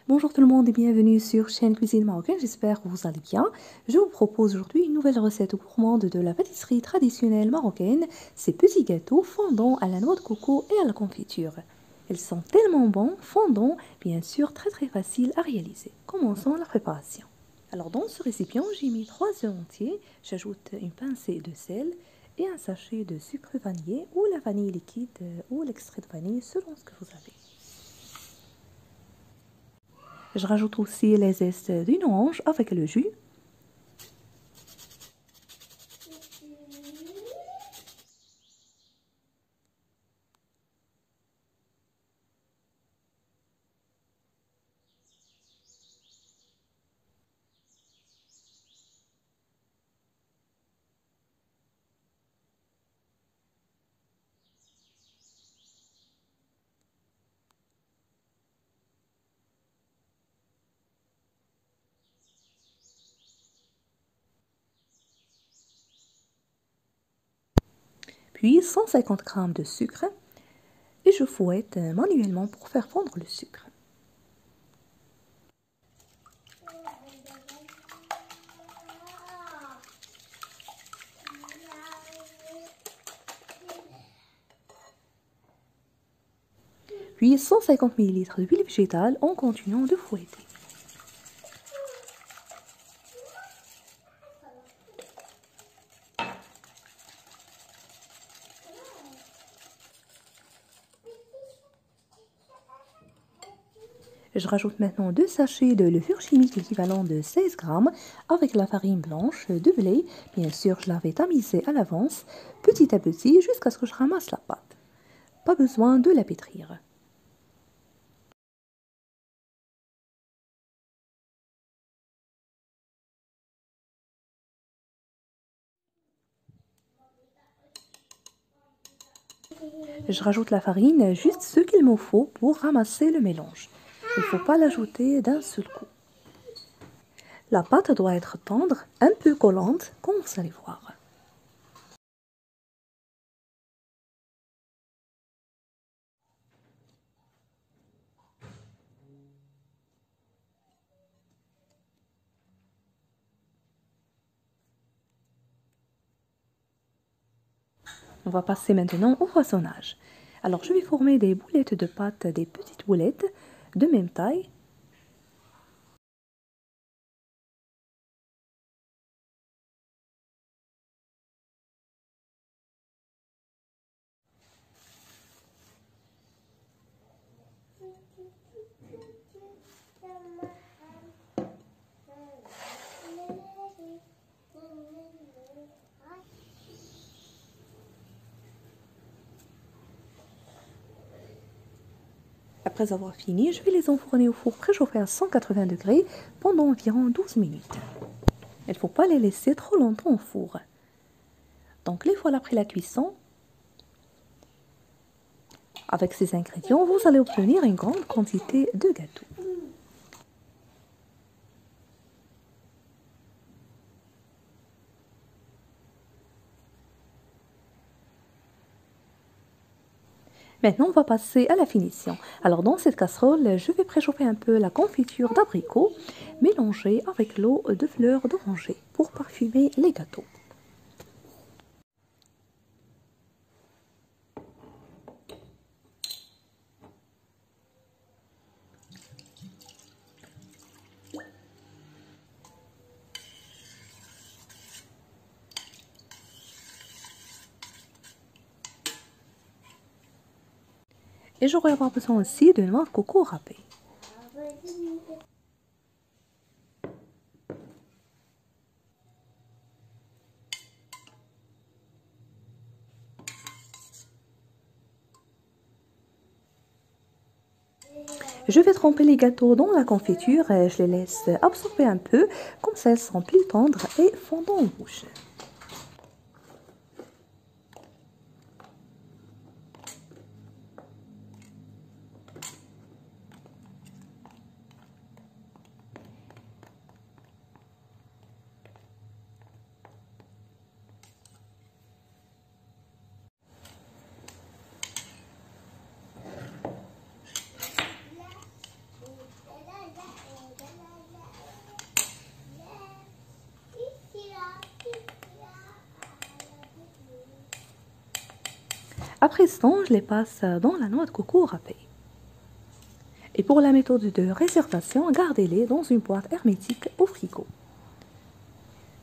Bonjour tout le monde et bienvenue sur chaîne Cuisine Marocaine, j'espère que vous allez bien. Je vous propose aujourd'hui une nouvelle recette gourmande de la pâtisserie traditionnelle marocaine, ces petits gâteaux fondants à la noix de coco et à la confiture. Ils sont tellement bons, fondants, bien sûr très faciles à réaliser. Commençons la préparation. Alors dans ce récipient, j'ai mis 3 œufs entiers, j'ajoute une pincée de sel et un sachet de sucre vanillé ou la vanille liquide ou l'extrait de vanille selon ce que vous avez. Je rajoute aussi les zestes d'une orange avec le jus. Puis 150 g de sucre et je fouette manuellement pour faire fondre le sucre. Puis 150 ml d'huile végétale en continuant de fouetter. Je rajoute maintenant 2 sachets de levure chimique équivalent de 16 g avec la farine blanche de blé. Bien sûr, je l'avais tamisée à l'avance, petit à petit, jusqu'à ce que je ramasse la pâte. Pas besoin de la pétrir. Je rajoute la farine, juste ce qu'il me faut pour ramasser le mélange. Il ne faut pas l'ajouter d'un seul coup. La pâte doit être tendre, un peu collante, comme vous allez voir. On va passer maintenant au façonnage. Alors je vais former des boulettes de pâte, des petites boulettes de même taille. Après avoir fini, je vais les enfourner au four préchauffé à 180 degrés pendant environ 12 minutes. Il ne faut pas les laisser trop longtemps au four. Donc les fois après la cuisson, avec ces ingrédients, vous allez obtenir une grande quantité de gâteaux. Maintenant, on va passer à la finition. Alors, dans cette casserole, je vais préchauffer un peu la confiture d'abricot mélangée avec l'eau de fleurs d'oranger pour parfumer les gâteaux. Et j'aurai avoir besoin aussi de noix de coco râpée. Je vais tremper les gâteaux dans la confiture et je les laisse absorber un peu, comme ça elles seront plus tendres et fondant en bouche. Après ce temps, je les passe dans la noix de coco râpée. Et pour la méthode de réservation, gardez-les dans une boîte hermétique au frigo.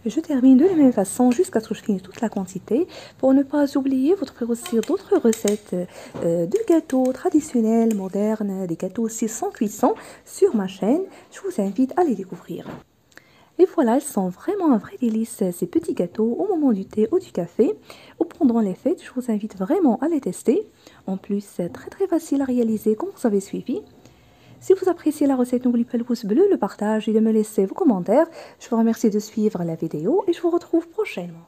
Je termine de la même façon jusqu'à ce que je finisse toute la quantité. Pour ne pas oublier, vous trouverez aussi d'autres recettes de gâteaux traditionnels, modernes, des gâteaux aussi sans cuisson sur ma chaîne. Je vous invite à les découvrir. Et voilà, ils sont vraiment un vrai délice, ces petits gâteaux, au moment du thé ou du café ou pendant les fêtes. Je vous invite vraiment à les tester. En plus, c'est très facile à réaliser comme vous avez suivi. Si vous appréciez la recette, n'oubliez pas le pouce bleu, le partage et de me laisser vos commentaires. Je vous remercie de suivre la vidéo et je vous retrouve prochainement.